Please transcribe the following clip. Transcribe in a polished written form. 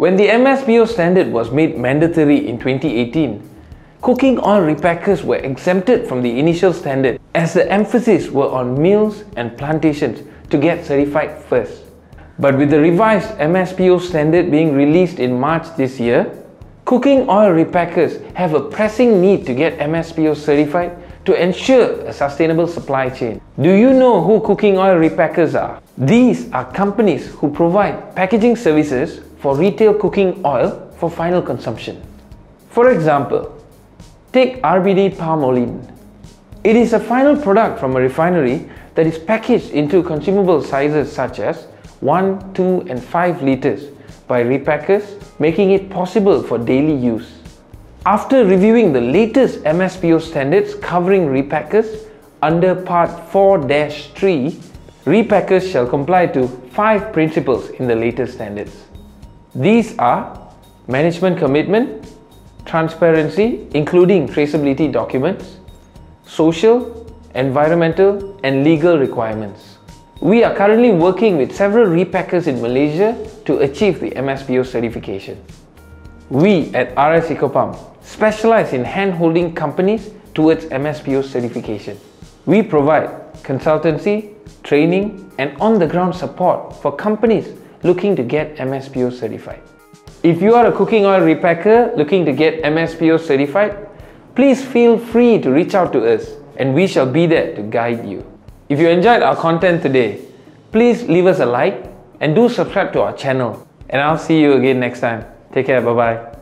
When the MSPO standard was made mandatory in 2018, cooking oil repackers were exempted from the initial standard as the emphasis were on mills and plantations to get certified first. But with the revised MSPO standard being released in March this year, cooking oil repackers have a pressing need to get MSPO certified to ensure a sustainable supply chain. Do you know who cooking oil repackers are? These are companies who provide packaging services for retail cooking oil for final consumption. For example, take RBD Palmolive. It is a final product from a refinery that is packaged into consumable sizes such as 1, 2 and 5 liters by repackers, making it possible for daily use. After reviewing the latest MSPO standards covering repackers under Part 4-3, repackers shall comply to 5 principles in the latest standards. These are management commitment, transparency including traceability documents, social, environmental and legal requirements. We are currently working with several repackers in Malaysia to achieve the MSPO certification. We at RS Ecopump specialize in hand-holding companies towards MSPO certification. We provide consultancy, training and on-the-ground support for companies looking to get MSPO certified. If you are a cooking oil repacker looking to get MSPO certified, please feel free to reach out to us and we shall be there to guide you. If you enjoyed our content today, please leave us a like and do subscribe to our channel. And I'll see you again next time. Take care, bye-bye.